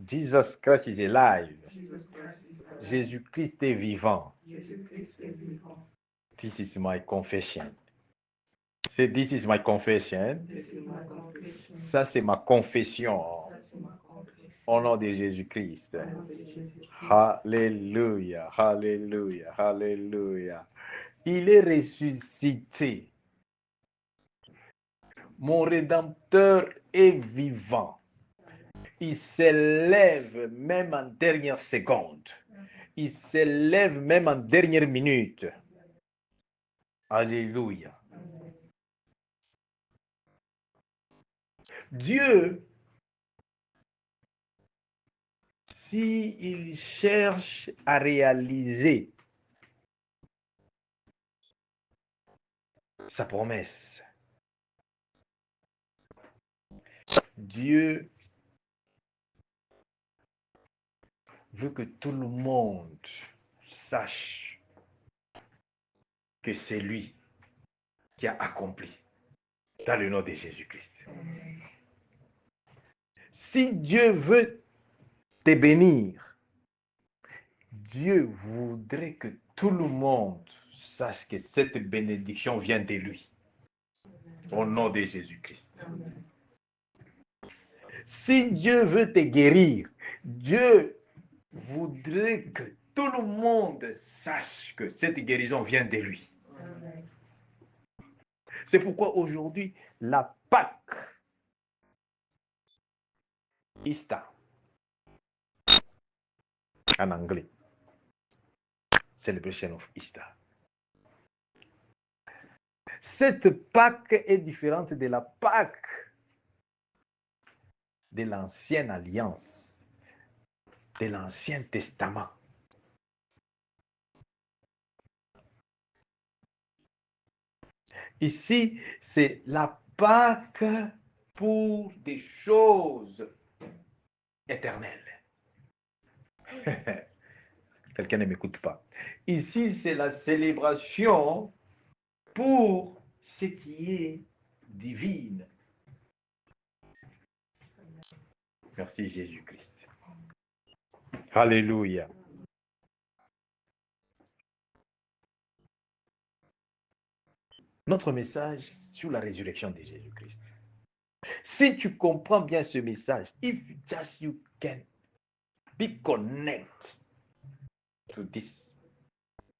Jesus Christ is alive. Jesus Christ is alive. Jésus-Christ est vivant. Jésus-Christ est vivant. This is my confession. Say, this is my confession. This is my confession. Ça, c'est ma confession. Ça, c'est ma confession. Au nom de Jésus-Christ. Au nom de Jésus-Christ. Alléluia, alléluia, alléluia. Il est ressuscité. Mon Rédempteur est vivant. Il s'élève même en dernière seconde. Il s'élève même en dernière minute. Alléluia. Dieu, s'il cherche à réaliser sa promesse, Dieu veut que tout le monde sache que c'est lui qui a accompli dans le nom de Jésus-Christ. Si Dieu veut te bénir, Dieu voudrait que tout le monde sache que cette bénédiction vient de lui. Au nom de Jésus-Christ. Si Dieu veut te guérir, Dieu voudrait que tout le monde sache que cette guérison vient de lui. C'est pourquoi aujourd'hui, la Pâque, Easter, en anglais, Celebration of Easter. Cette Pâque est différente de la Pâque de l'Ancienne Alliance, de l'Ancien Testament. Ici, c'est la Pâque pour des choses éternelles. Quelqu'un ne m'écoute pas. Ici, c'est la célébration pour ce qui est divine. Merci Jésus-Christ. Alléluia. Notre message sur la résurrection de Jésus-Christ. Si tu comprends bien ce message, if just you can be connected to this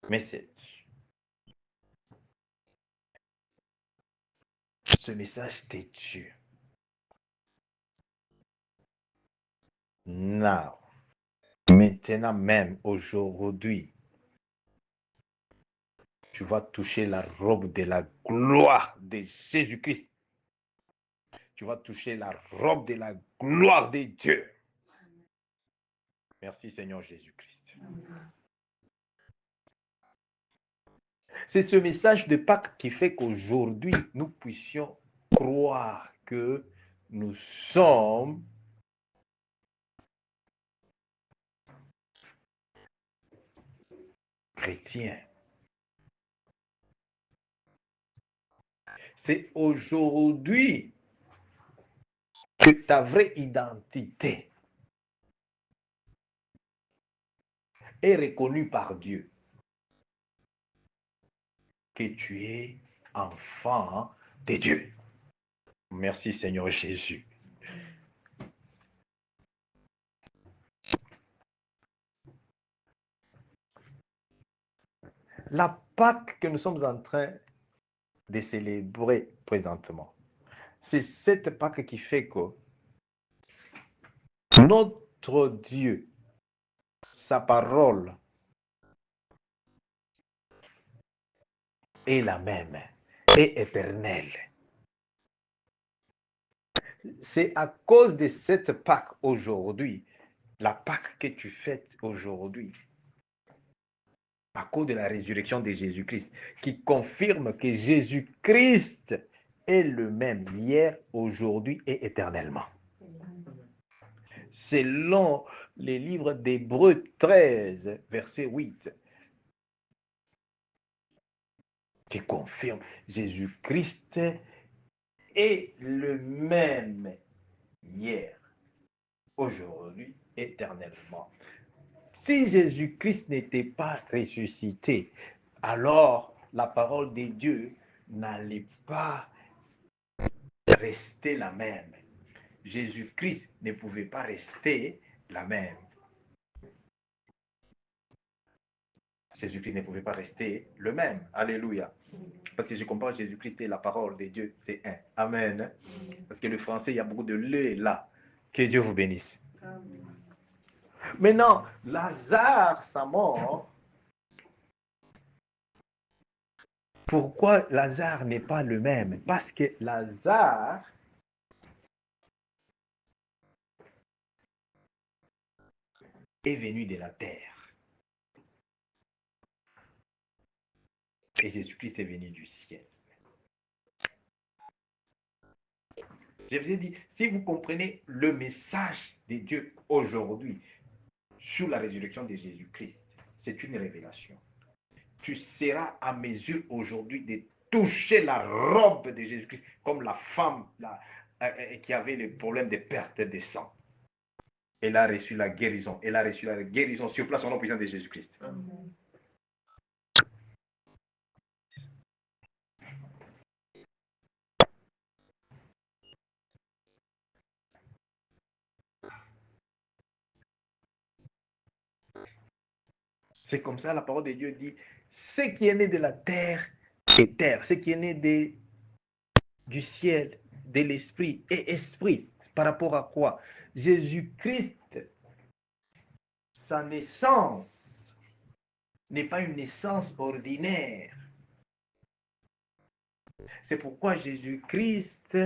message, ce message de Dieu. Now, maintenant même, aujourd'hui, tu vas toucher la robe de la gloire de Jésus-Christ. Tu vas toucher la robe de la gloire de Dieu. Merci Seigneur Jésus-Christ. C'est ce message de Pâques qui fait qu'aujourd'hui, nous puissions croire que nous sommes chrétiens. C'est aujourd'hui que ta vraie identité est reconnue par Dieu. Que tu es enfant de Dieu. Merci Seigneur Jésus. La Pâque que nous sommes en train de célébrer présentement, c'est cette Pâque qui fait que notre Dieu, sa parole est la même, est éternelle. C'est à cause de cette Pâque aujourd'hui, la Pâque que tu fêtes aujourd'hui, à cause de la résurrection de Jésus-Christ, qui confirme que Jésus-Christ est le même hier, aujourd'hui et éternellement. Selon les livres d'Hébreux 13, verset 8, qui confirme Jésus-Christ est le même hier, aujourd'hui aujourd'hui, éternellement. Si Jésus-Christ n'était pas ressuscité, alors la parole de Dieu n'allait pas rester la même. Jésus-Christ ne pouvait pas rester la même. Jésus-Christ ne pouvait pas rester le même. Alléluia. Parce que je comprends Jésus-Christ et la parole de Dieu, c'est un. Amen. Parce que le français, il y a beaucoup de le là. Que Dieu vous bénisse. Amen. Maintenant, Lazare, sa mort, pourquoi Lazare n'est pas le même? Parce que Lazare est venu de la terre. Et Jésus-Christ est venu du ciel. Je vous ai dit, si vous comprenez le message de Dieu aujourd'hui sur la résurrection de Jésus-Christ, c'est une révélation. Tu seras à mes yeux aujourd'hui de toucher la robe de Jésus-Christ, comme la femme qui avait le problème de perte de sang. Elle a reçu la guérison. Elle a reçu la guérison sur place au nom puissant de Jésus-Christ. Amen. C'est comme ça la parole de Dieu dit, ce qui est né de la terre est terre, ce qui est né du ciel, de l'esprit est esprit. Par rapport à quoi? Jésus-Christ, sa naissance n'est pas une naissance ordinaire. C'est pourquoi Jésus-Christ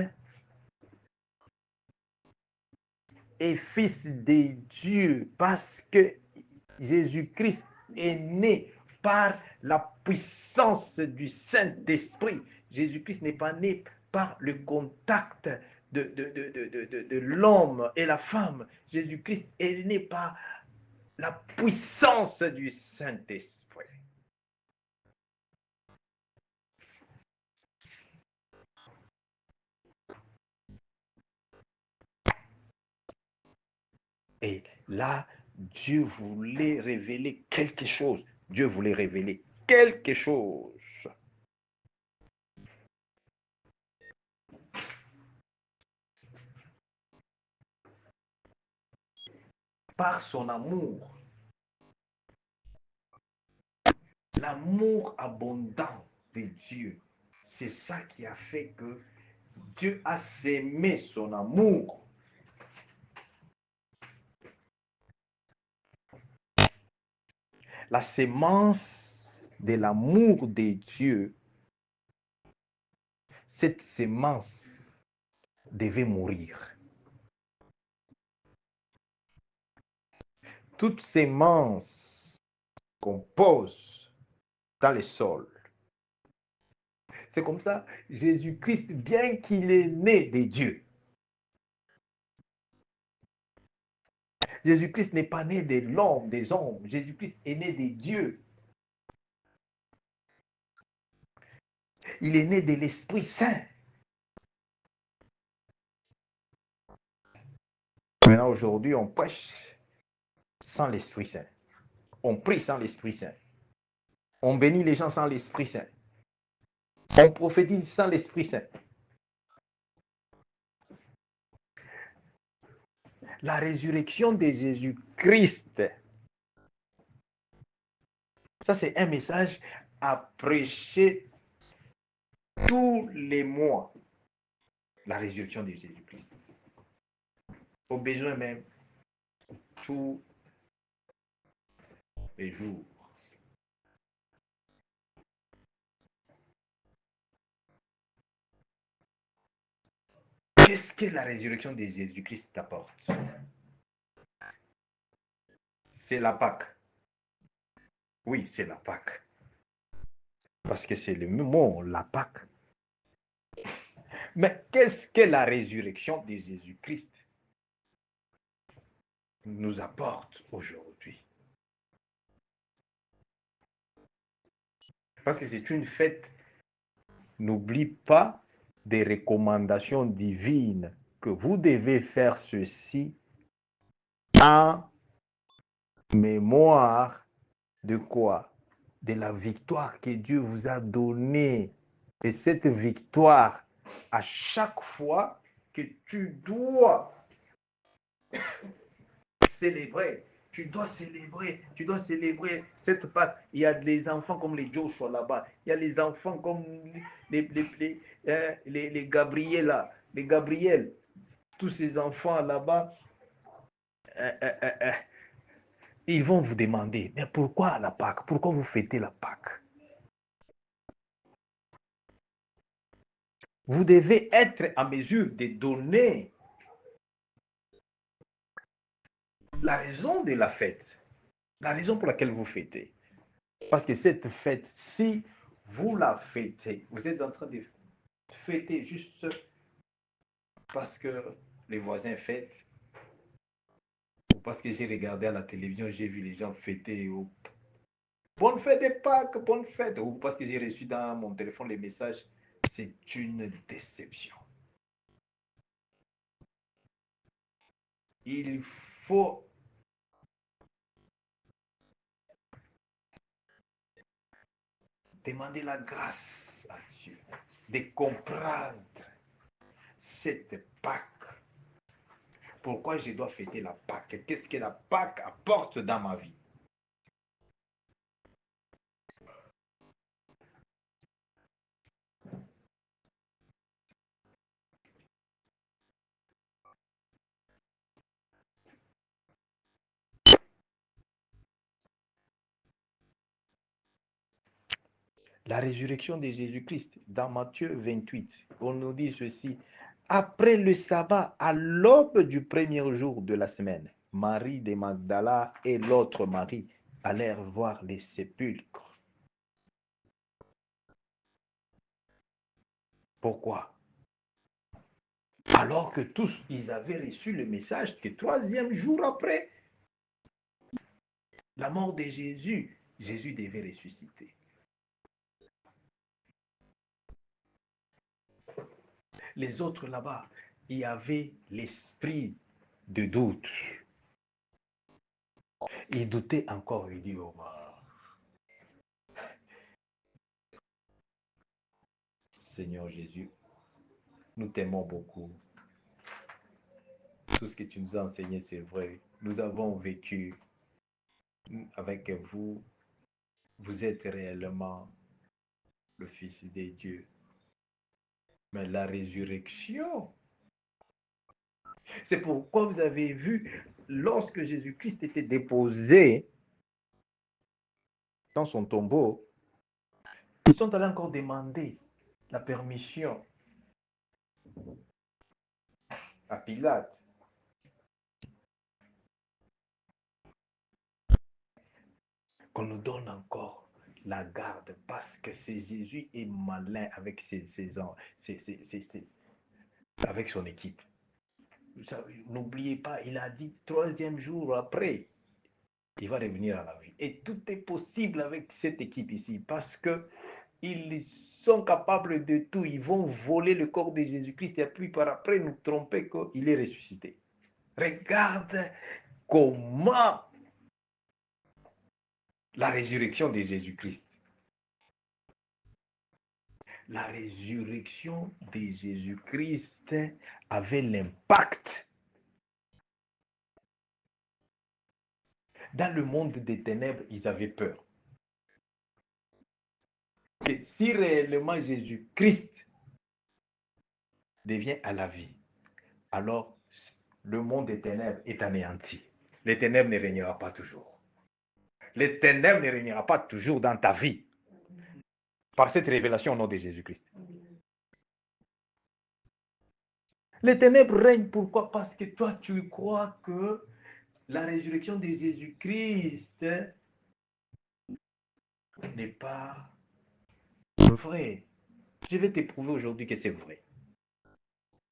est fils de Dieu, parce que Jésus-Christ est né par la puissance du Saint-Esprit. Jésus-Christ n'est pas né par le contact de l'homme et la femme. Jésus-Christ est né par la puissance du Saint-Esprit. Et là, Dieu voulait révéler quelque chose. Dieu voulait révéler quelque chose. Par son amour, l'amour abondant de Dieu, c'est ça qui a fait que Dieu a sémé son amour. La sémence de l'amour de Dieu, cette sémence devait mourir. Toute sémence qu'on pose dans le sol. C'est comme ça, Jésus-Christ, bien qu'il est né de Dieu, Jésus-Christ n'est pas né de l'homme, des hommes. Jésus-Christ est né de Dieu. Il est né de l'Esprit Saint. Maintenant, aujourd'hui, on prêche sans l'Esprit Saint. On prie sans l'Esprit Saint. On bénit les gens sans l'Esprit Saint. On prophétise sans l'Esprit Saint. La résurrection de Jésus-Christ, ça c'est un message à prêcher tous les mois. La résurrection de Jésus-Christ. Au besoin même, tous les jours. Qu'est-ce que la résurrection de Jésus-Christ t'apporte? C'est la Pâque. Oui, c'est la Pâque. Parce que c'est le mot, la Pâque. Mais qu'est-ce que la résurrection de Jésus-Christ nous apporte aujourd'hui? Parce que c'est une fête. N'oublie pas des recommandations divines que vous devez faire ceci En mémoire de quoi? De la victoire que Dieu vous a donnée. Et cette victoire, à chaque fois que tu dois célébrer, tu dois célébrer cette Pâque. Il y a des enfants comme les Joshua là-bas, il y a les enfants comme les Gabriel là, les Gabriel, tous ces enfants là-bas, ils vont vous demander, mais pourquoi la Pâque? Pourquoi vous fêtez la Pâque? Vous devez être en mesure de donner la raison de la fête, la raison pour laquelle vous fêtez. Parce que cette fête, si vous la fêtez, vous êtes en train de fêter juste parce que les voisins fêtent, ou parce que j'ai regardé à la télévision, j'ai vu les gens fêter, ou bonne fête de Pâques, bonne fête, ou parce que j'ai reçu dans mon téléphone les messages, c'est une déception. Il faut demander la grâce à Dieu de comprendre cette Pâque. Pourquoi je dois fêter la Pâque? Qu'est-ce que la Pâque apporte dans ma vie? La résurrection de Jésus-Christ, dans Matthieu 28, on nous dit ceci. Après le sabbat, à l'aube du premier jour de la semaine, Marie de Magdala et l'autre Marie allèrent voir les sépulcres. Pourquoi? Alors que tous, ils avaient reçu le message que troisième jour après la mort de Jésus, Jésus devait ressusciter. Les autres là-bas, il y avait l'esprit de doute. Ils doutaient encore, ils disent, oh, Seigneur Jésus, nous t'aimons beaucoup. Tout ce que tu nous as enseigné, c'est vrai. Nous avons vécu avec vous. Vous êtes réellement le Fils de Dieu. Mais la résurrection, c'est pourquoi vous avez vu, lorsque Jésus-Christ était déposé dans son tombeau, ils sont allés encore demander la permission à Pilate. Qu'on nous donne encore la garde parce que c'est Jésus est malin avec avec son équipe. N'oubliez pas, il a dit troisième jour après, il va revenir à la vie. Et tout est possible avec cette équipe ici parce que ils sont capables de tout. Ils vont voler le corps de Jésus-Christ et puis par après nous tromper qu'il est ressuscité. Regarde comment la résurrection de Jésus-Christ. La résurrection de Jésus-Christ avait l'impact dans le monde des ténèbres. Ils avaient peur. Et si réellement Jésus-Christ devient à la vie, alors le monde des ténèbres est anéanti. Les ténèbres ne régnera pas toujours. Les ténèbres ne régnera pas toujours dans ta vie. Par cette révélation au nom de Jésus-Christ. Les ténèbres règnent pourquoi? Parce que toi, tu crois que la résurrection de Jésus-Christ n'est pas vrai. Je vais t'éprouver aujourd'hui que c'est vrai.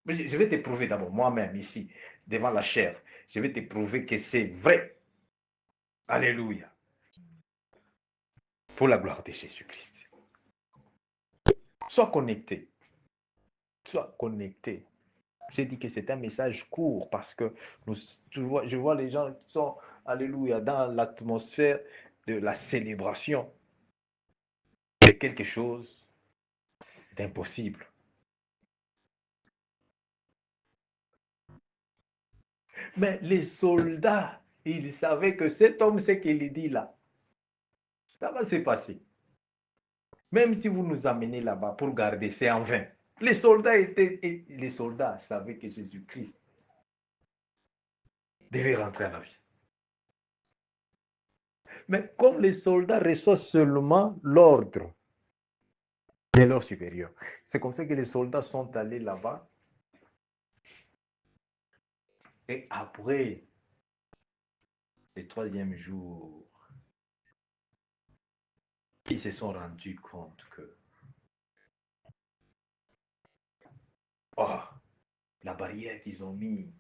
Je vais t'éprouver d'abord moi-même ici, devant la chair. Je vais t'éprouver que c'est vrai. Alléluia. Pour la gloire de Jésus-Christ. Sois connecté. Sois connecté. J'ai dit que c'est un message court parce que je vois les gens qui sont, alléluia, dans l'atmosphère de la célébration de quelque chose d'impossible. Mais les soldats, ils savaient que cet homme, ce qu'il dit là, ça va se passer. Même si vous nous amenez là-bas pour garder, c'est en vain. Les soldats savaient que Jésus-Christ devait rentrer à la vie. Mais comme les soldats reçoivent seulement l'ordre de leur supérieur, c'est comme ça que les soldats sont allés là-bas. Et après le troisième jour, ils se sont rendus compte que oh, la barrière qu'ils ont mise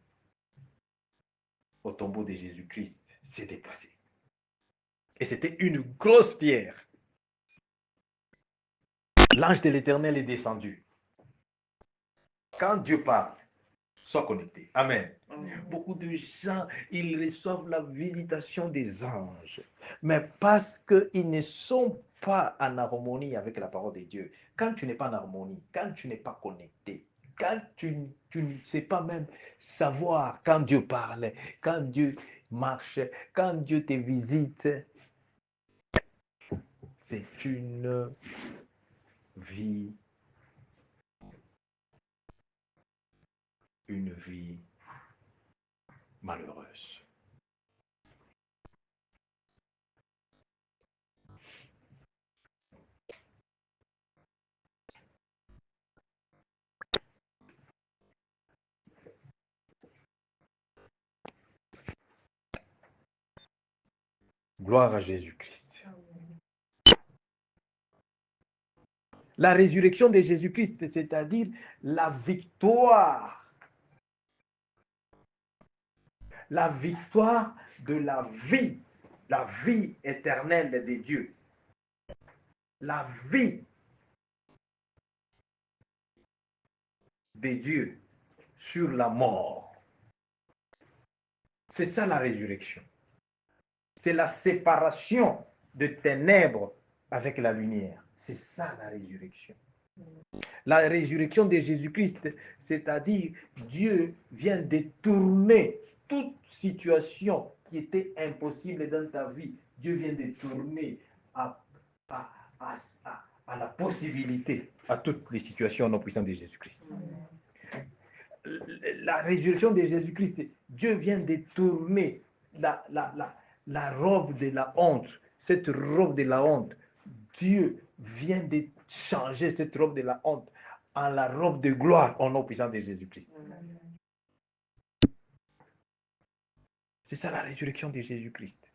au tombeau de Jésus-Christ s'est déplacée. Et c'était une grosse pierre. L'ange de l'Éternel est descendu. Quand Dieu parle, sois connecté. Amen. Beaucoup de gens, ils reçoivent la visitation des anges, mais parce qu'ils ne sont pas en harmonie avec la parole de Dieu. Quand tu n'es pas en harmonie, quand tu n'es pas connecté, quand tu ne sais pas même savoir quand Dieu parle, quand Dieu marche, quand Dieu te visite, c'est une vie, malheureuse. Gloire à Jésus-Christ. La résurrection de Jésus-Christ, c'est-à-dire la victoire de la vie éternelle de Dieu, la vie de Dieu sur la mort. C'est ça la résurrection. C'est la séparation de ténèbres avec la lumière. C'est ça la résurrection. La résurrection de Jésus-Christ, c'est-à-dire Dieu vient détourner toute situation qui était impossible dans ta vie. Dieu vient détourner à, à, à, à la possibilité à toutes les situations en puissance de Jésus-Christ. La résurrection de Jésus-Christ, Dieu vient détourner la robe de la honte. Cette robe de la honte, Dieu vient de changer cette robe de la honte en la robe de gloire au nom puissant de Jésus-Christ. C'est ça la résurrection de Jésus-Christ.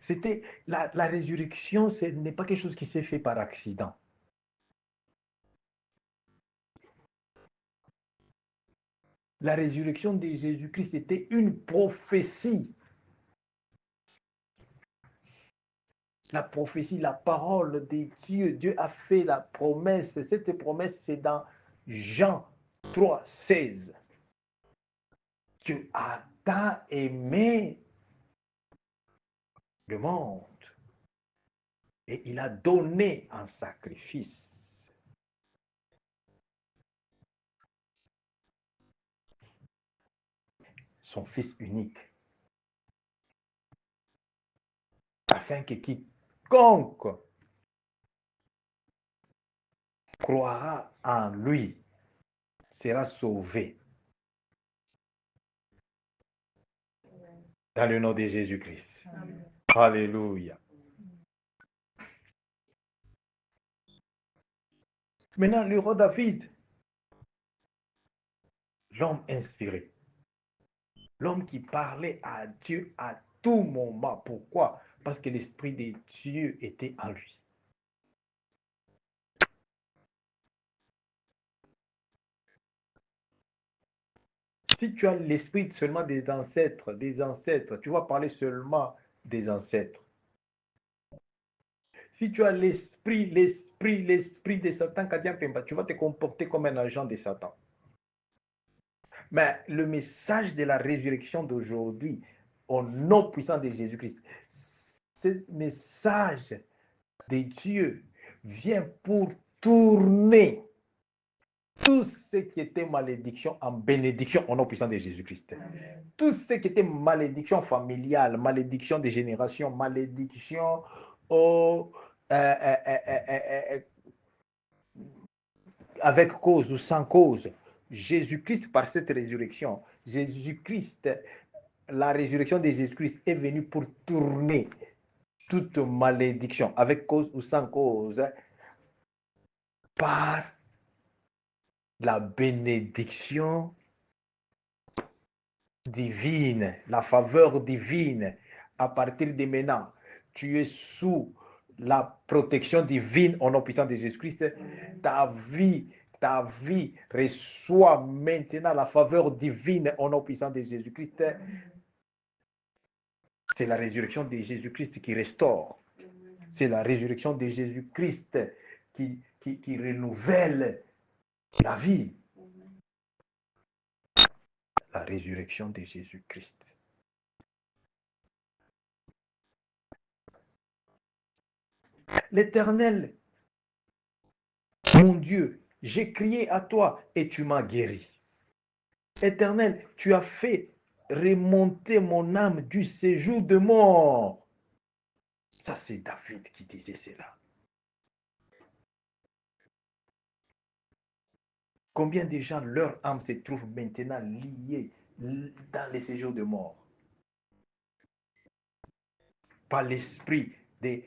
C'était la résurrection, ce n'est pas quelque chose qui s'est fait par accident. La résurrection de Jésus-Christ était une prophétie. La prophétie, la parole de Dieu. Dieu a fait la promesse. Cette promesse, c'est dans Jean 3, 16. Dieu a tant aimé le monde et il a donné un sacrifice. Son Fils unique. Afin que quiconque croira en lui sera sauvé. Dans le nom de Jésus-Christ. Alléluia. Maintenant, le roi David, l'homme inspiré, l'homme qui parlait à Dieu à tout moment. Pourquoi? Parce que l'Esprit de Dieu était en lui. Si tu as l'esprit seulement des ancêtres, tu vas parler seulement des ancêtres. Si tu as l'esprit de Satan, tu vas te comporter comme un agent de Satan. Mais le message de la résurrection d'aujourd'hui, au nom puissant de Jésus-Christ, ce message de Dieu vient pour tourner tout ce qui était malédiction en bénédiction au nom puissant de Jésus-Christ. Tout ce qui était malédiction familiale, malédiction des générations, malédiction avec cause ou sans cause. Jésus-Christ, par cette résurrection, Jésus-Christ, la résurrection de Jésus-Christ est venue pour tourner toute malédiction, avec cause ou sans cause, par la bénédiction divine, la faveur divine. À partir de maintenant, tu es sous la protection divine au nom puissant de Jésus-Christ. Ta vie reçoit maintenant la faveur divine au nom puissant de Jésus-Christ. C'est la résurrection de Jésus-Christ qui restaure. C'est la résurrection de Jésus-Christ qui renouvelle la vie. La résurrection de Jésus-Christ. L'Éternel, mon Dieu, j'ai crié à toi et tu m'as guéri. Éternel, tu as fait remonter mon âme du séjour de mort. Ça, c'est David qui disait cela. Combien de gens, leur âme se trouve maintenant liée dans les séjours de mort? Par l'esprit de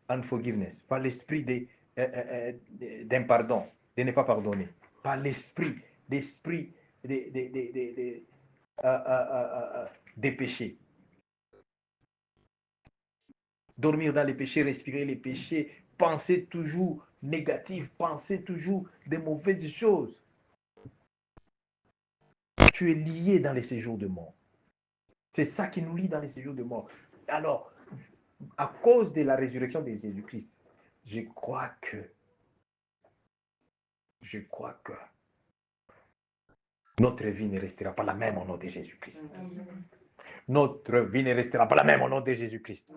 unforgiveness, par l'esprit d'impardon, de ne pas pardonner, par l'esprit des péchés. Dormir dans les péchés, respirer les péchés, penser toujours négatif, penser toujours des mauvaises choses. Tu es lié dans les séjours de mort. C'est ça qui nous lie dans les séjours de mort. Alors, à cause de la résurrection de Jésus-Christ, je crois que notre vie ne restera pas la même au nom de Jésus-Christ. Notre vie ne restera pas la même au nom de Jésus-Christ.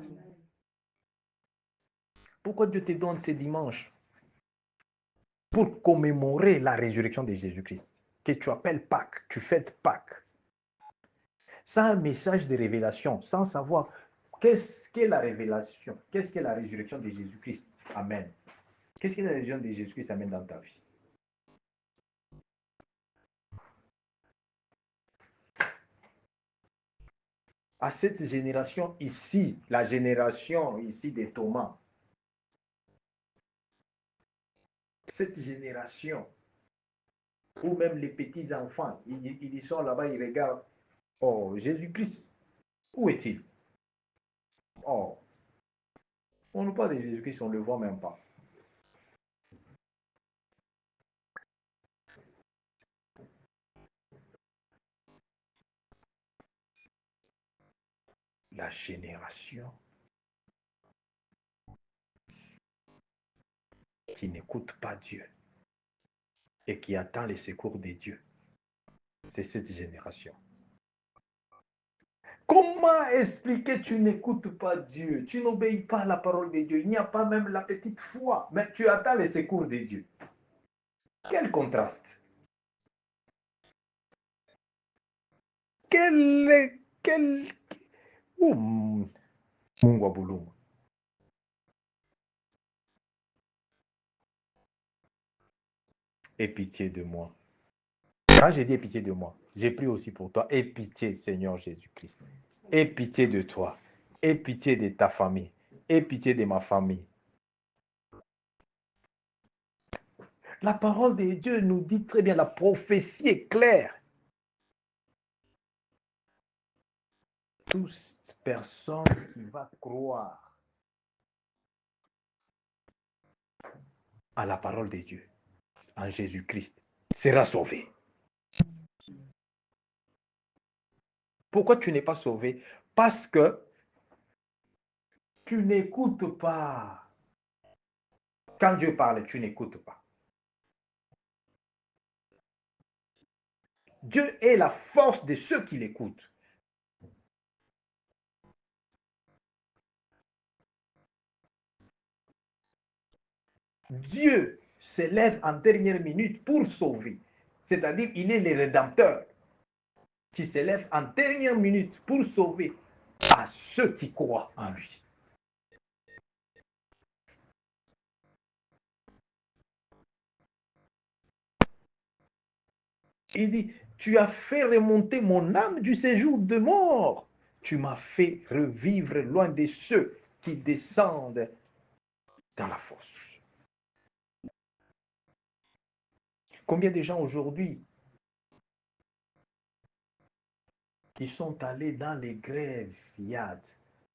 Pourquoi Dieu te donne ce dimanche? Pour commémorer la résurrection de Jésus-Christ, que tu appelles Pâques, tu fêtes Pâques. C'est un message de révélation, sans savoir qu'est-ce qu'est la révélation, qu'est-ce qu'est la résurrection de Jésus-Christ. Amen. Qu'est-ce que la résurrection de Jésus-Christ amène dans ta vie? À cette génération ici, la génération ici des Thomas, cette génération, ou même les petits-enfants, ils sont là-bas, ils regardent, oh, Jésus-Christ, où est-il? Oh, on ne parle de Jésus-Christ, on ne le voit même pas. La génération qui n'écoute pas Dieu et qui attend les secours de Dieu, c'est cette génération. Comment expliquer tu n'écoutes pas Dieu, tu n'obéis pas à la parole de Dieu, il n'y a pas même la petite foi, mais tu attends les secours de Dieu. Quel contraste! Aie pitié de moi. Quand j'ai dit aie pitié de moi, j'ai pris aussi pour toi. Aie pitié, Seigneur Jésus-Christ. Aie pitié de toi. Aie pitié de ta famille. Aie pitié de ma famille. La parole de Dieu nous dit très bien, la prophétie est claire. Toute personne qui va croire à la parole de Dieu, en Jésus-Christ, sera sauvée. Pourquoi tu n'es pas sauvé? Parce que Tu n'écoutes pas. Quand Dieu parle, tu n'écoutes pas. Dieu est la force de ceux qui l'écoutent. Dieu s'élève en dernière minute pour sauver. C'est-à-dire, il est le rédempteur qui s'élève en dernière minute pour sauver à ceux qui croient en lui. Il dit, tu as fait remonter mon âme du séjour de mort. Tu m'as fait revivre loin de ceux qui descendent dans la fosse. Combien de gens aujourd'hui qui sont allés dans les graveyards,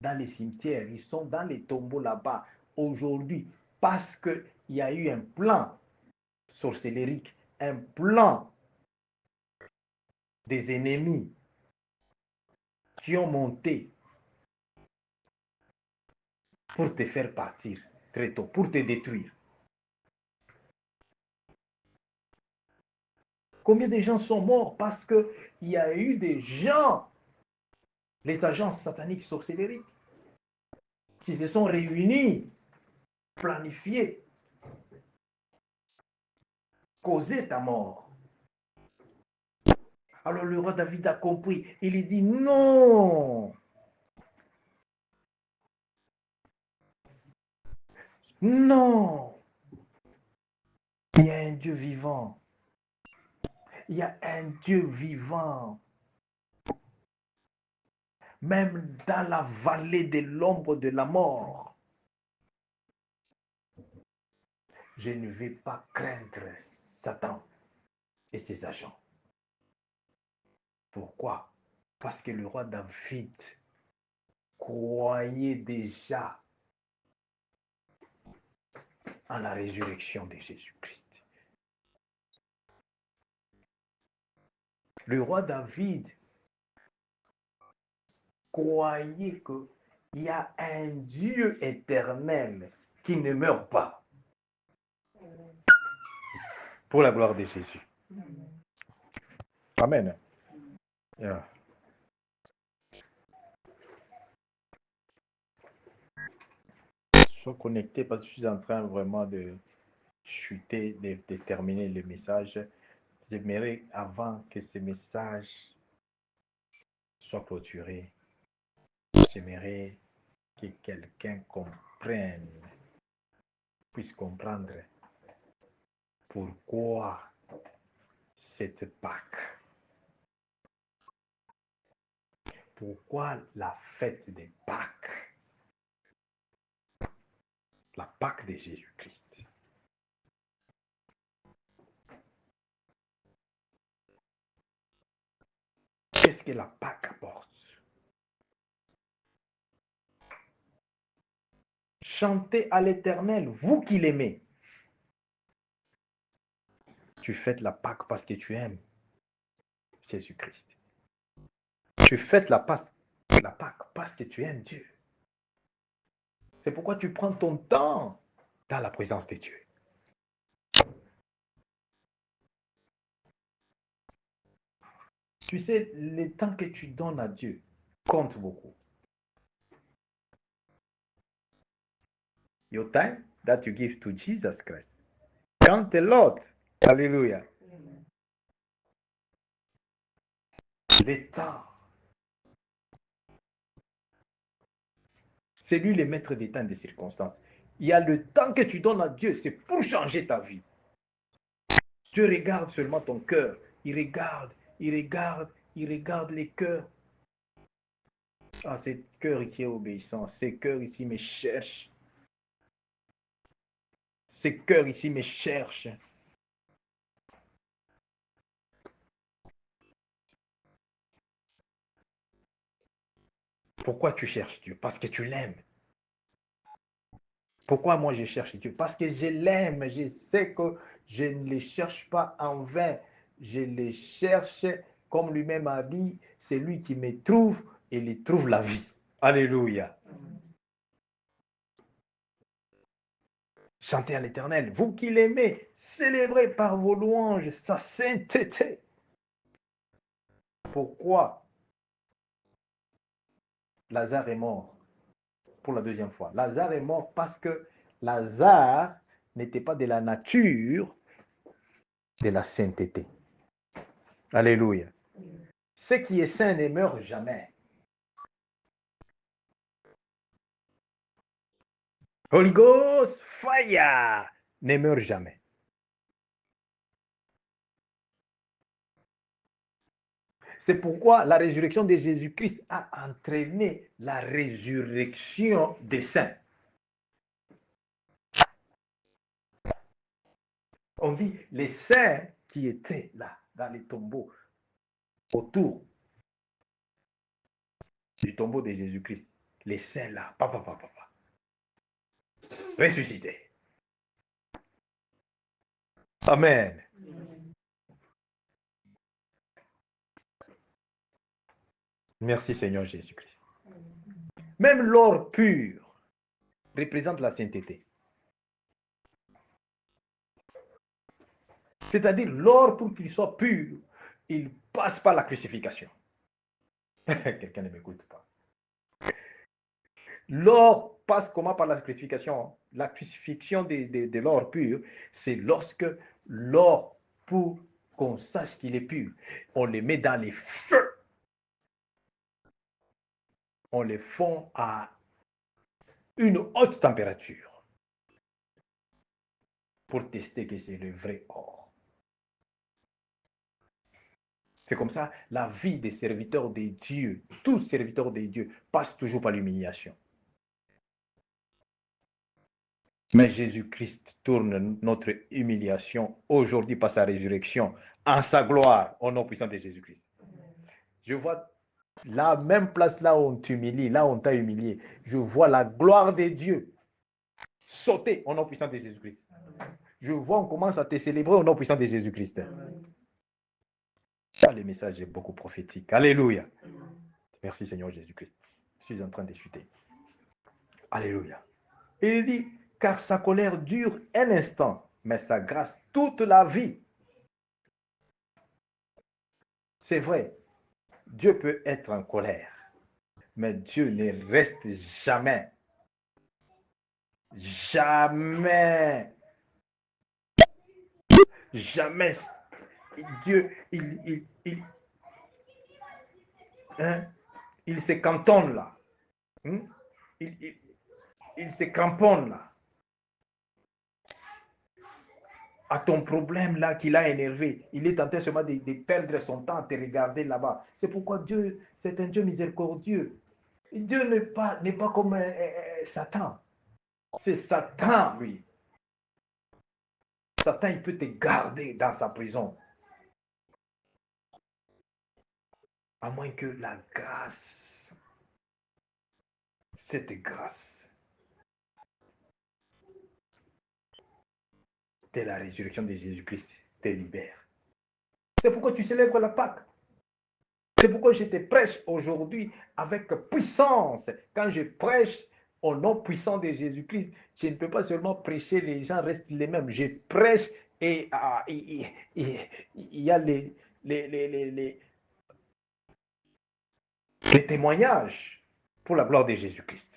dans les cimetières, ils sont dans les tombeaux là-bas aujourd'hui parce qu'il y a eu un plan sorcellérique, un plan des ennemis qui ont monté pour te faire partir très tôt, pour te détruire. Combien de gens sont morts parce qu'il y a eu des gens, les agences sataniques sorcellériques, qui se sont réunis, planifiés, causer ta mort. Alors le roi David a compris. Il dit non. Non. Il y a un Dieu vivant. Il y a un Dieu vivant. Même dans la vallée de l'ombre de la mort, je ne vais pas craindre Satan et ses agents. Pourquoi? Parce que le roi David croyait déjà en la résurrection de Jésus-Christ. Le roi David croyait qu'il y a un Dieu éternel qui ne meurt pas. Pour la gloire de Jésus. Amen. Yeah. Sois connecté parce que je suis en train vraiment de chuter, de terminer le message. J'aimerais, avant que ce message soit clôturé, j'aimerais que quelqu'un comprenne, puisse comprendre pourquoi cette Pâque. Pourquoi la fête des Pâques? La Pâque de Jésus-Christ. Qu'est-ce que la Pâque apporte? Chantez à l'Éternel, vous qui l'aimez. Tu fêtes la Pâque parce que tu aimes Jésus-Christ. Tu fêtes la Pâque parce que tu aimes Dieu. C'est pourquoi tu prends ton temps dans la présence de Dieu. Tu sais, le temps que tu donnes à Dieu compte beaucoup. Your time that you give to Jesus Christ count a lot. Alléluia. Le temps. C'est lui le maître des temps et des circonstances. Il y a le temps que tu donnes à Dieu, c'est pour changer ta vie. Dieu regarde seulement ton cœur. Il regarde les cœurs. Ah, ce cœur ici est obéissant. Ce cœur ici me cherche. Ce cœur ici me cherche. Pourquoi tu cherches Dieu? Parce que tu l'aimes. Pourquoi moi je cherche Dieu? Parce que je l'aime. Je sais que je ne le cherche pas en vain. Je le cherche, comme lui-même a dit, c'est lui qui me trouve et il trouve la vie. Alléluia. Chantez à l'Éternel, vous qui l'aimez, célébrez par vos louanges sa sainteté. Pourquoi Lazare est mort pour la deuxième fois? Lazare est mort parce que Lazare n'était pas de la nature de la sainteté. Alléluia. Ce qui est saint ne meurt jamais. Holy Ghost, fire, ne meurt jamais. C'est pourquoi la résurrection de Jésus-Christ a entraîné la résurrection des saints. On dit les saints qui étaient là, dans les tombeaux, autour du tombeau de Jésus-Christ. Les saints là, papa, ressuscités. Amen. Merci Seigneur Jésus-Christ. Même l'or pur représente la sainteté. C'est-à-dire l'or, pour qu'il soit pur, il passe par la crucifixion. Quelqu'un ne m'écoute pas. L'or passe comment par la crucifixion? La crucifixion de l'or pur, c'est lorsque l'or, pour qu'on sache qu'il est pur, on le met dans les feux. On les fond à une haute température pour tester que c'est le vrai or. C'est comme ça, la vie des serviteurs de Dieu, tous serviteurs de Dieu, passe toujours par l'humiliation. Mais Jésus-Christ tourne notre humiliation aujourd'hui par sa résurrection en sa gloire, au nom puissant de Jésus-Christ. Je vois la même place là où on t'humilie, là où on t'a humilié, je vois la gloire de Dieu sauter au nom puissant de Jésus-Christ. Je vois, on commence à te célébrer au nom puissant de Jésus-Christ. Ça, le message est beaucoup prophétique. Alléluia. Merci Seigneur Jésus-Christ. Je suis en train de chuter. Alléluia. Et il dit, car sa colère dure un instant, mais sa grâce toute la vie. C'est vrai, Dieu peut être en colère, mais Dieu ne reste jamais. Jamais. Jamais. Dieu, il se cantonne là. Il se cramponne là. À ton problème là qu'il a énervé. Il est en train seulement de perdre son temps à te regarder là-bas. C'est pourquoi Dieu, c'est un Dieu miséricordieux. Dieu n'est pas comme Satan. C'est Satan, lui. Satan, il peut te garder dans sa prison. À moins que la grâce, cette grâce de la résurrection de Jésus-Christ te libère. C'est pourquoi tu célèbres la Pâque. C'est pourquoi je te prêche aujourd'hui avec puissance. Quand je prêche au nom puissant de Jésus-Christ, je ne peux pas seulement prêcher, les gens restent les mêmes. Je prêche et il y a les témoignages pour la gloire de Jésus-Christ.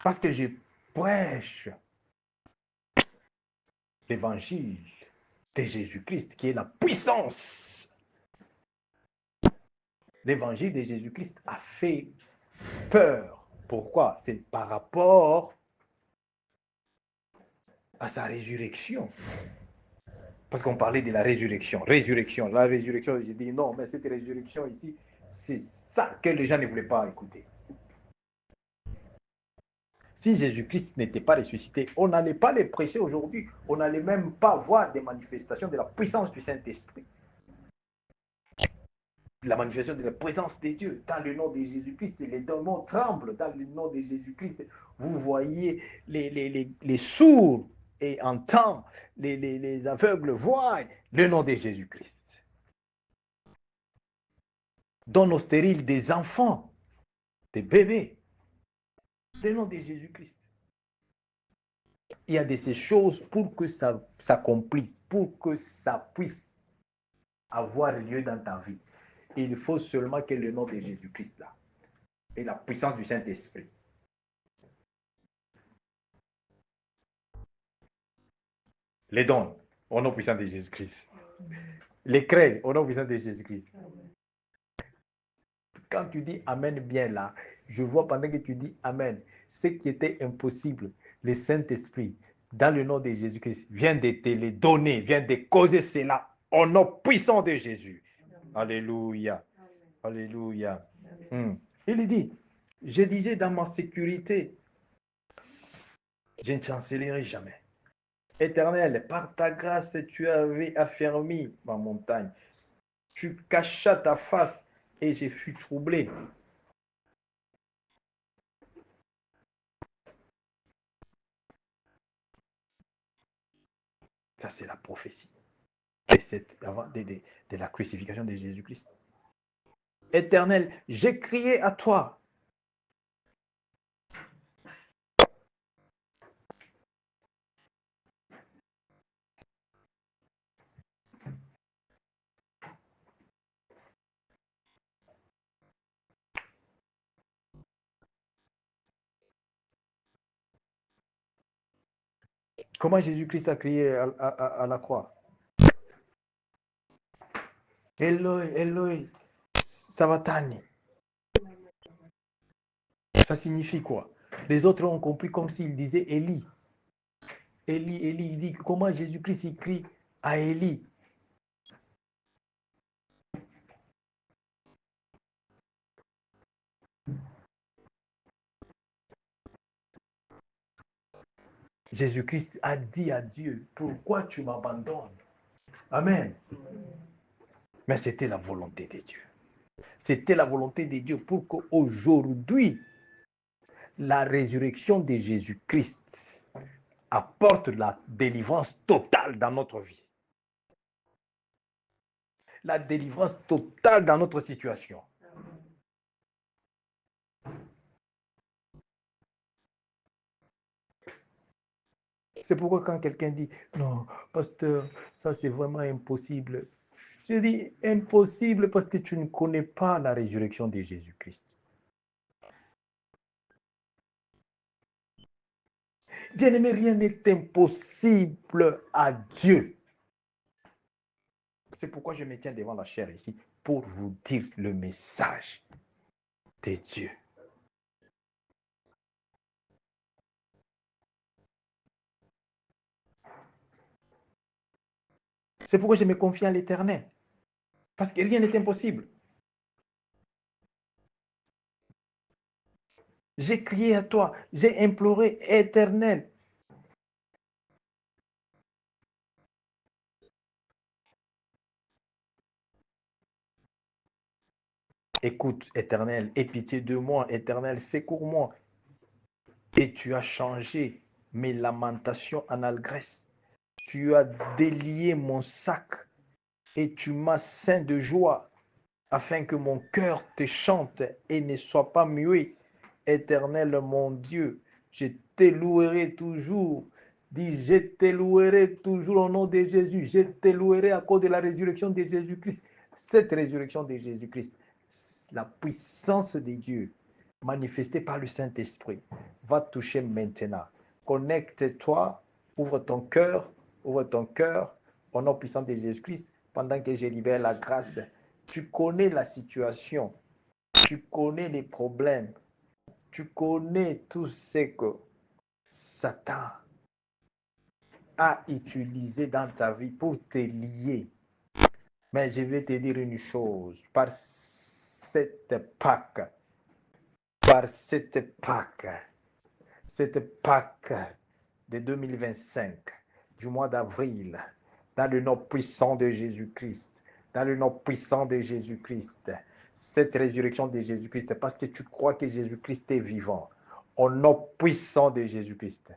Parce que je prêche l'évangile de Jésus-Christ qui est la puissance. L'évangile de Jésus-Christ a fait peur. Pourquoi? C'est par rapport à sa résurrection. Parce qu'on parlait de la résurrection. La résurrection, j'ai dit non, mais cette résurrection ici, c'est ça que les gens ne voulaient pas écouter. Si Jésus-Christ n'était pas ressuscité, on n'allait pas les prêcher aujourd'hui. On n'allait même pas voir des manifestations de la puissance du Saint-Esprit. La manifestation de la présence de Dieu dans le nom de Jésus-Christ. Les démons tremblent dans le nom de Jésus-Christ. Vous voyez les sourds et entendent, les aveugles voient le nom de Jésus-Christ. Donne aux stériles des enfants, des bébés. Le nom de Jésus-Christ. Il y a de ces choses pour que ça s'accomplisse, pour que ça puisse avoir lieu dans ta vie. Il faut seulement que le nom de Jésus-Christ là et la puissance du Saint-Esprit. Les dons au nom puissant de Jésus-Christ. Les crées au nom puissant de Jésus-Christ. Quand tu dis Amen bien là, je vois pendant que tu dis Amen, ce qui était impossible, le Saint-Esprit, dans le nom de Jésus-Christ, vient de te les donner, vient de causer cela au nom puissant de Jésus. Alléluia. Alléluia. Il dit, je disais dans ma sécurité, je ne chancellerai jamais. Éternel, par ta grâce, tu avais affermi ma montagne. Tu cachas ta face et je fus troublé. Ça, c'est la prophétie de la crucifixion de Jésus-Christ. Éternel, j'ai crié à toi. Comment Jésus-Christ a crié à la croix? Eloi, Eloi, Savatani. Ça signifie quoi? Les autres ont compris comme s'il disait Élie. Élie, Élie, il dit comment Jésus-Christ écrit à Élie. Jésus-Christ a dit à Dieu, pourquoi tu m'abandonnes? Amen. Mais c'était la volonté de Dieu. C'était la volonté de Dieu pour qu'aujourd'hui, la résurrection de Jésus-Christ apporte la délivrance totale dans notre vie. La délivrance totale dans notre situation. C'est pourquoi quand quelqu'un dit, non, pasteur, ça c'est vraiment impossible. Je dis impossible parce que tu ne connais pas la résurrection de Jésus-Christ. Bien-aimé, rien n'est impossible à Dieu. C'est pourquoi je me tiens devant la chair ici pour vous dire le message de Dieu. C'est pourquoi je me confie à l'Éternel. Parce que rien n'est impossible. J'ai crié à toi, j'ai imploré Éternel. Écoute, Éternel, aie pitié de moi, Éternel, secours-moi. Et tu as changé mes lamentations en allégresse. Tu as délié mon sac et tu m'as ceint de joie, afin que mon cœur te chante et ne soit pas muet. Éternel mon Dieu, je te louerai toujours. Dis, je te louerai toujours au nom de Jésus. Je te louerai à cause de la résurrection de Jésus-Christ. Cette résurrection de Jésus-Christ, la puissance de Dieu manifestée par le Saint-Esprit, va toucher maintenant. Connecte-toi, ouvre ton cœur au nom puissant de Jésus-Christ pendant que je libère la grâce. Tu connais la situation, tu connais les problèmes, tu connais tout ce que Satan a utilisé dans ta vie pour te lier. Mais je vais te dire une chose, par cette Pâque de 2025, du mois d'avril, dans le nom puissant de Jésus-Christ, dans le nom puissant de Jésus-Christ, cette résurrection de Jésus-Christ, parce que tu crois que Jésus-Christ est vivant, au nom puissant de Jésus-Christ,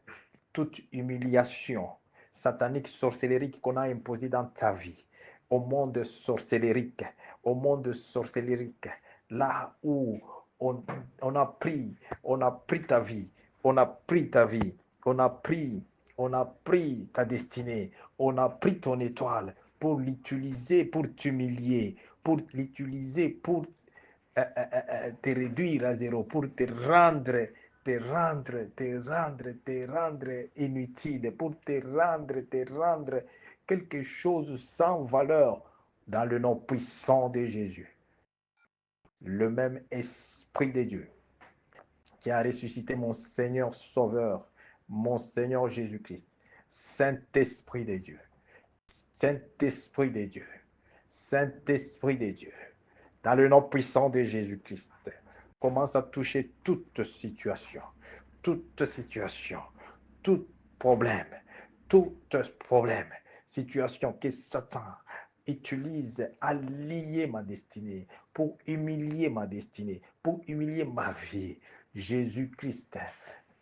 toute humiliation satanique, sorcellerique qu'on a imposée dans ta vie, au monde sorcellerique, au monde sorcellérique, là où on a pris ta vie, on a pris ta vie, on a pris ta destinée, on a pris ton étoile pour l'utiliser, pour t'humilier, pour l'utiliser, pour te réduire à zéro, pour te rendre inutile, pour te rendre quelque chose sans valeur dans le nom puissant de Jésus. Le même Esprit de Dieu qui a ressuscité mon Seigneur Sauveur, mon Seigneur Jésus-Christ, Saint-Esprit de Dieu, Saint-Esprit de Dieu, Saint-Esprit de Dieu, dans le nom puissant de Jésus-Christ, commence à toucher toute situation, tout problème, situation que Satan utilise à lier ma destinée, pour humilier ma destinée, pour humilier ma vie. Jésus-Christ,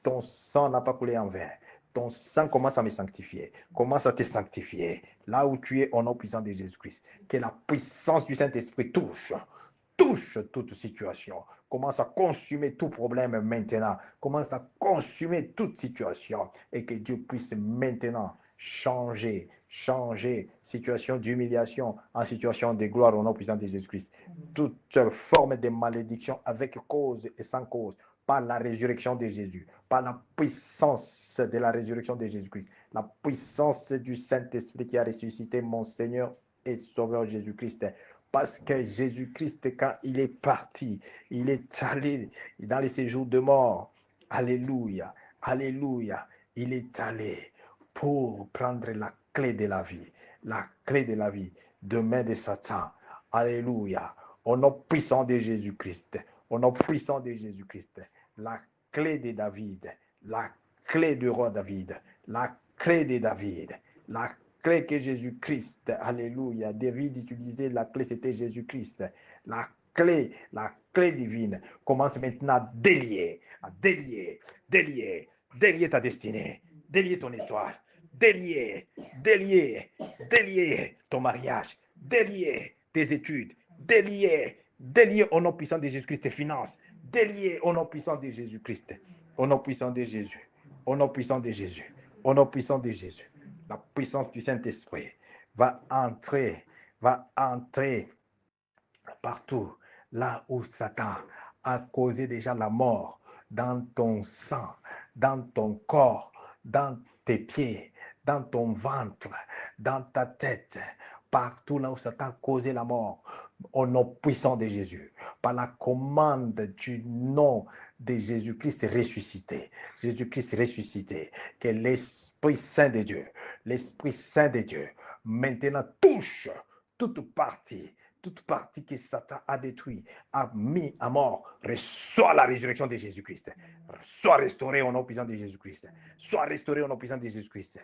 ton sang n'a pas coulé en vain. Ton sang commence à me sanctifier, commence à te sanctifier. Là où tu es, au nom puissant de Jésus-Christ, que la puissance du Saint-Esprit touche toute situation. Commence à consumer tout problème maintenant. Commence à consumer toute situation. Et que Dieu puisse maintenant changer situation d'humiliation en situation de gloire au nom puissant de Jésus-Christ. Toute forme de malédiction avec cause et sans cause, par la résurrection de Jésus, par la puissance de la résurrection de Jésus-Christ, la puissance du Saint-Esprit qui a ressuscité mon Seigneur et Sauveur Jésus-Christ. Parce que Jésus-Christ, quand il est parti, il est allé dans les séjours de mort. Alléluia, alléluia. Il est allé pour prendre la clé de la vie de main de Satan. Alléluia. Au nom puissant de Jésus-Christ, au nom puissant de Jésus-Christ, la clé de David, la clé du roi David, la clé de David, la clé que Jésus-Christ, alléluia, David utilisait la clé, c'était Jésus-Christ. La clé divine commence maintenant à délier ta destinée, délier ton étoile, délier ton mariage, délier tes études, délier au nom puissant de Jésus-Christ tes finances, délier au nom puissant de Jésus-Christ, au nom puissant de Jésus, au nom puissant de Jésus, au nom puissant de Jésus. La puissance du Saint-Esprit va entrer partout là où Satan a causé déjà la mort, dans ton sang, dans ton corps, dans tes pieds, dans ton ventre, dans ta tête, partout là où Satan a causé la mort, au nom puissant de Jésus, par la commande du nom de Jésus-Christ ressuscité. Jésus-Christ ressuscité, que l'Esprit Saint de Dieu, maintenant touche toute partie que Satan a détruit, a mis à mort, reçoit la résurrection de Jésus-Christ. Soit restauré au nom puissant de Jésus-Christ. Soit restauré au nom puissant de Jésus-Christ.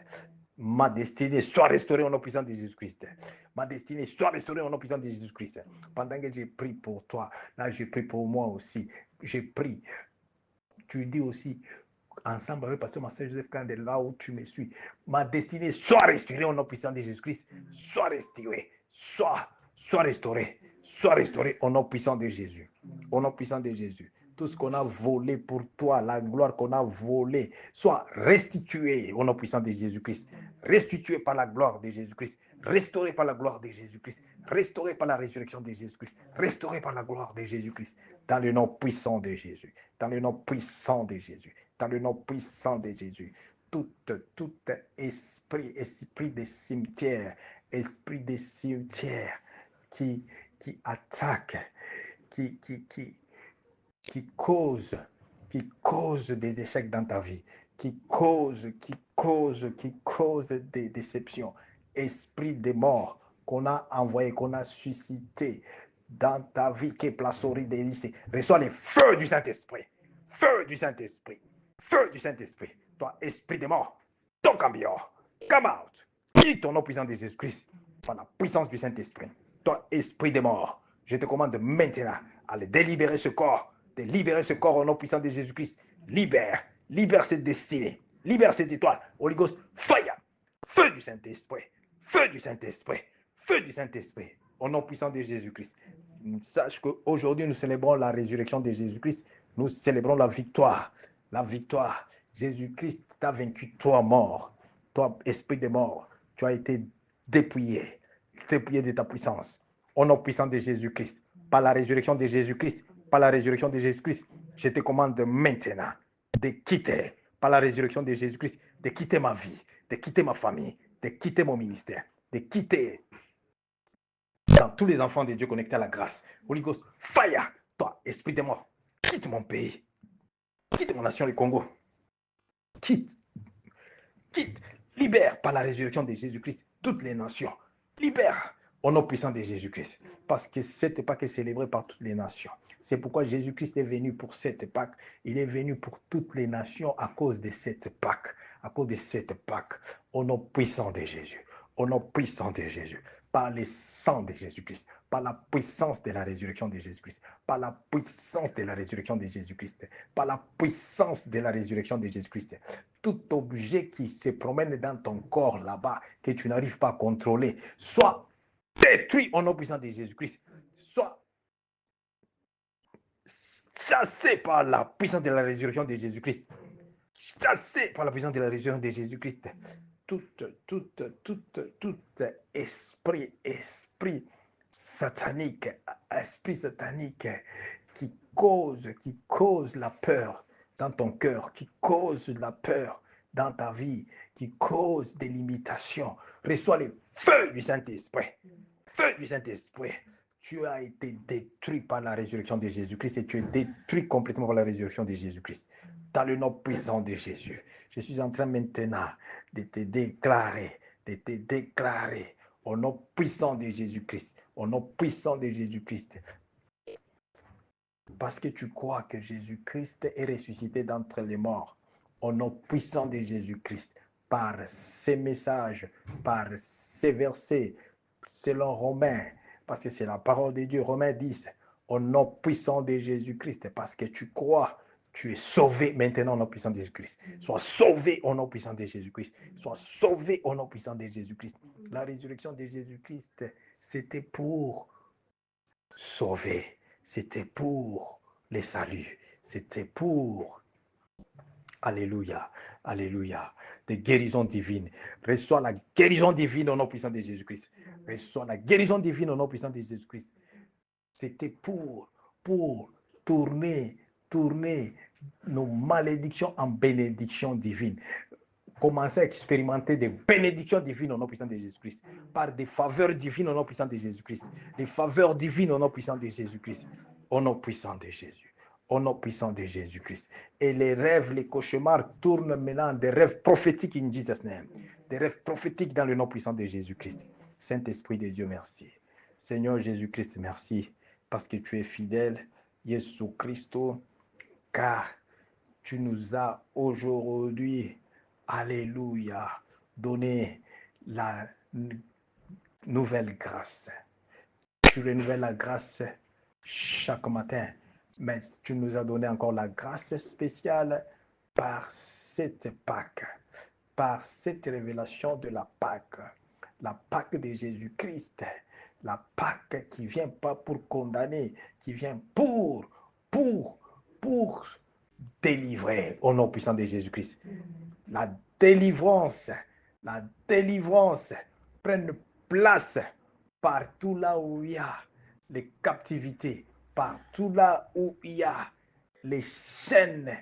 Ma destinée soit restaurée au nom puissant de Jésus-Christ. Ma destinée soit restaurée au nom puissant de Jésus-Christ. Pendant que j'ai prié pour toi, là j'ai prié pour moi aussi. J'ai prié. Tu dis aussi, ensemble avec Pasteur Marcel Joseph Kandé, là où tu me suis, ma destinée soit restaurée au nom puissant de Jésus-Christ. Soit restaurée. Soit restauré au nom puissant de Jésus. Au nom puissant de Jésus. Tout ce qu'on a volé pour toi, la gloire qu'on a volée, soit restitué au nom puissant de Jésus-Christ. Restitué par la gloire de Jésus-Christ. Restauré par la gloire de Jésus-Christ. Restauré par la résurrection de Jésus-Christ. Restauré par la gloire de Jésus-Christ. Dans le nom puissant de Jésus. Dans le nom puissant de Jésus. Dans le nom puissant de Jésus. Tout esprit de cimetière, qui attaque, qui cause des échecs dans ta vie, qui cause des déceptions, esprit de mort qu'on a envoyé, qu'on a suscité dans ta vie, qui est placé ici, reçois le feu du Saint-Esprit, feu du Saint-Esprit, feu du Saint-Esprit, toi, esprit de mort, ton cambio, come out, quitte ton nom puissant de Jésus-Christ, par la puissance du Saint-Esprit. Toi, esprit de mort, je te commande maintenant à délibérer ce corps, de libérer ce corps au nom puissant de Jésus-Christ. Libère cette destinée, libère cette étoile. Holy Ghost, fire, feu du Saint-Esprit, feu du Saint-Esprit, feu du Saint-Esprit. Au nom puissant de Jésus-Christ. Sache qu'aujourd'hui, nous célébrons la résurrection de Jésus-Christ. Nous célébrons la victoire. La victoire. Jésus-Christ t'a vaincu, toi mort. Toi, esprit de mort. Tu as été dépouillé. Dépouillé de ta puissance. Au nom puissant de Jésus-Christ. Par la résurrection de Jésus-Christ. Par la résurrection de Jésus-Christ. Je te commande maintenant de quitter, par la résurrection de Jésus-Christ, de quitter ma vie, de quitter ma famille, de quitter mon ministère, de quitter dans tous les enfants de Dieu connectés à la grâce. Holy Ghost, fire, toi, esprit de mort, quitte mon pays, quitte mon nation, le Congo, quitte, libère par la résurrection de Jésus-Christ toutes les nations, libère au nom puissant de Jésus-Christ, parce que cette Pâque est célébrée par toutes les nations. C'est pourquoi Jésus-Christ est venu pour cette Pâque. Il est venu pour toutes les nations à cause de cette Pâque, à cause de cette Pâque, au nom puissant de Jésus, au nom puissant de Jésus, par le sang de Jésus-Christ, par la puissance de la résurrection de Jésus-Christ, par la puissance de la résurrection de Jésus-Christ, par la puissance de la résurrection de Jésus-Christ. Tout objet qui se promène dans ton corps là-bas, que tu n'arrives pas à contrôler, soit détruit au nom puissant de Jésus-Christ, soit chassé par la puissance de la résurrection de Jésus-Christ, chassé par la puissance de la résurrection de Jésus-Christ. Tout esprit satanique qui cause la peur dans ton cœur, qui cause la peur dans ta vie, qui cause des limitations, reçois le feu du Saint-Esprit. Feu du Saint-Esprit. Tu as été détruit par la résurrection de Jésus-Christ et tu es détruit complètement par la résurrection de Jésus-Christ. Dans le nom puissant de Jésus. Je suis en train maintenant de te déclarer au nom puissant de Jésus-Christ, au nom puissant de Jésus-Christ. Parce que tu crois que Jésus-Christ est ressuscité d'entre les morts, au nom puissant de Jésus-Christ, par ces messages, par ces versets, selon Romains, parce que c'est la parole de Dieu, Romains 10, au nom puissant de Jésus-Christ, parce que tu crois, tu es sauvé maintenant au nom puissant de Jésus-Christ. Sois sauvé au nom puissant de Jésus-Christ. Sois sauvé au nom puissant de Jésus-Christ. La résurrection de Jésus-Christ, c'était pour sauver. C'était pour les saluts. C'était pour, alléluia, alléluia, des guérisons divines. Reçois la guérison divine au nom puissant de Jésus-Christ. Reçois la guérison divine au nom puissant de Jésus-Christ. C'était pour tourner nos malédictions en bénédictions divines. Commencer à expérimenter des bénédictions divines au nom puissant de Jésus-Christ, par des faveurs divines au nom puissant de Jésus-Christ, des faveurs divines au nom puissant de Jésus-Christ, au nom puissant de Jésus, au nom puissant de Jésus-Christ. Et les rêves, les cauchemars tournent maintenant des rêves prophétiques in Jesus' name, des rêves prophétiques dans le nom puissant de Jésus-Christ. Saint-Esprit de Dieu, merci. Seigneur Jésus-Christ, merci, parce que tu es fidèle, Jésus Christ, car tu nous as aujourd'hui, alléluia, donné la nouvelle grâce. Tu renouvelles la grâce chaque matin, mais tu nous as donné encore la grâce spéciale par cette Pâque, par cette révélation de la Pâque de Jésus-Christ, la Pâque qui vient pas pour condamner, qui vient pour délivrer au nom puissant de Jésus-Christ. La délivrance prenne place partout là où il y a les captivités, partout là où il y a les chaînes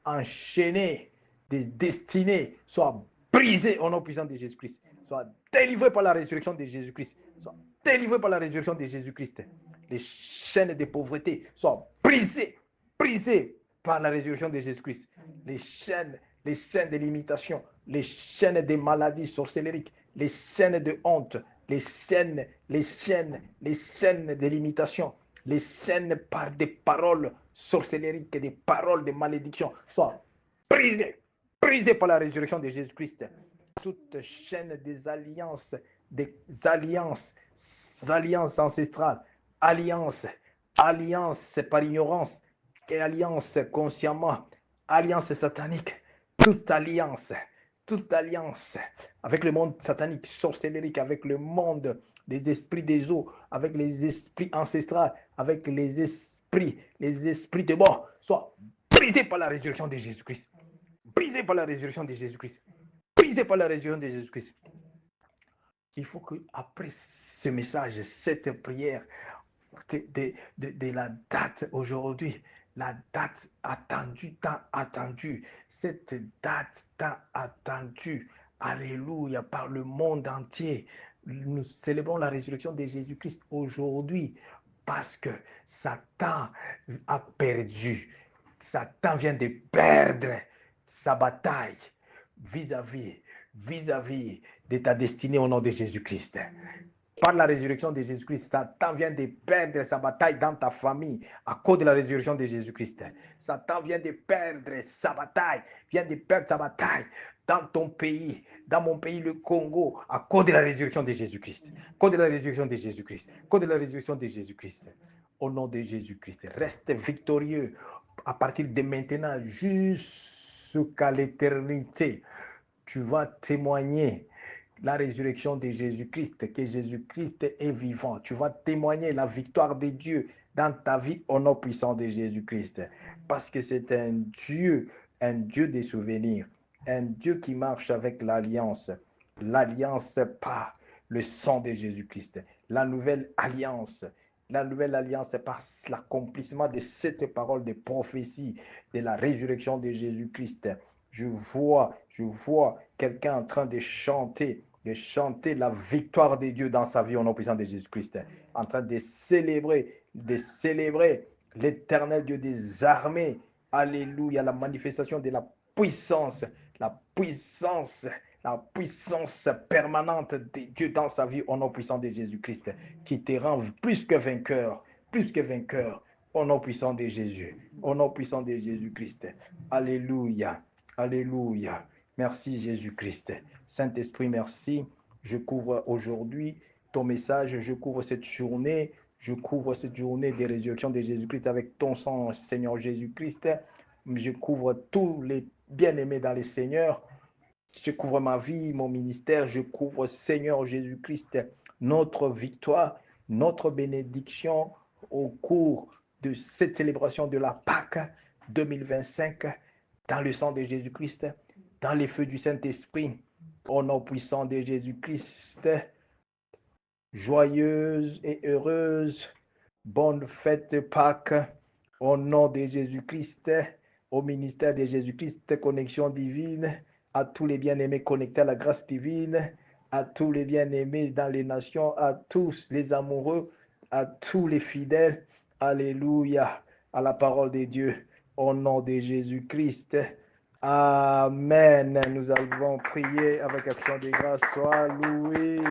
enchaînées des destinées soient brisées au nom puissant de Jésus-Christ, soient délivrées par la résurrection de Jésus-Christ, soient délivrées par la résurrection de Jésus-Christ. Les chaînes de pauvreté soient brisées par la résurrection de Jésus-Christ. Les chaînes de limitation, les chaînes de maladies sorcellériques, les chaînes de honte, les chaînes de limitation, les chaînes par des paroles sorcellériques et des paroles de malédiction soient brisées par la résurrection de Jésus-Christ. Toute chaîne des alliances ancestrales, alliances par ignorance et alliances consciemment, alliances sataniques, toute alliance toute alliance avec le monde satanique, sorcellerique, avec le monde des esprits des eaux, avec les esprits ancestraux, avec les esprits de mort, soit brisés par la résurrection de Jésus-Christ. Brisés par la résurrection de Jésus-Christ. Brisés par la résurrection de Jésus-Christ. Il faut que après ce message, cette prière de la date aujourd'hui, la date attendue, tant attendue, cette date tant attendue, alléluia, par le monde entier. Nous célébrons la résurrection de Jésus-Christ aujourd'hui parce que Satan a perdu. Satan vient de perdre sa bataille vis-à-vis de ta destinée au nom de Jésus-Christ. Par la résurrection de Jésus-Christ, Satan vient de perdre sa bataille dans ta famille à cause de la résurrection de Jésus-Christ. Satan vient de perdre sa bataille, dans ton pays, dans mon pays, le Congo, à cause de la résurrection de Jésus-Christ. À cause de la résurrection de Jésus-Christ. À cause de la résurrection de Jésus-Christ. Au nom de Jésus-Christ, reste victorieux à partir de maintenant jusqu'à l'éternité. Tu vas témoigner la résurrection de Jésus-Christ, que Jésus-Christ est vivant. Tu vas témoigner la victoire de Dieu dans ta vie au nom puissant de Jésus-Christ. Parce que c'est un Dieu des souvenirs, un Dieu qui marche avec l'alliance par le sang de Jésus-Christ, la nouvelle alliance par l'accomplissement de cette parole de prophétie de la résurrection de Jésus-Christ. Je vois quelqu'un en train de chanter la victoire de Dieu dans sa vie au nom puissant de Jésus-Christ, en train de célébrer l'éternel Dieu des armées. Alléluia, la manifestation de la puissance permanente de Dieu dans sa vie au nom puissant de Jésus-Christ, qui te rend plus que vainqueur, au nom puissant de Jésus, au nom puissant de Jésus-Christ. Alléluia, alléluia. Merci Jésus-Christ. Saint-Esprit, merci. Je couvre aujourd'hui ton message, je couvre cette journée de résurrection de Jésus-Christ avec ton sang, Seigneur Jésus-Christ. Je couvre tous les bien-aimés dans le Seigneur. Je couvre ma vie, mon ministère. Je couvre, Seigneur Jésus-Christ, notre victoire, notre bénédiction au cours de cette célébration de la Pâque 2025 dans le sang de Jésus-Christ, dans les feux du Saint-Esprit, au nom puissant de Jésus-Christ. Joyeuse et heureuse, bonne fête Pâques, au nom de Jésus-Christ, au ministère de Jésus-Christ, connexion divine, à tous les bien-aimés connectés à la grâce divine, à tous les bien-aimés dans les nations, à tous les amoureux, à tous les fidèles. Alléluia, à la parole de Dieu, au nom de Jésus-Christ. Amen. Nous avons prié avec action de grâce. Sois loué.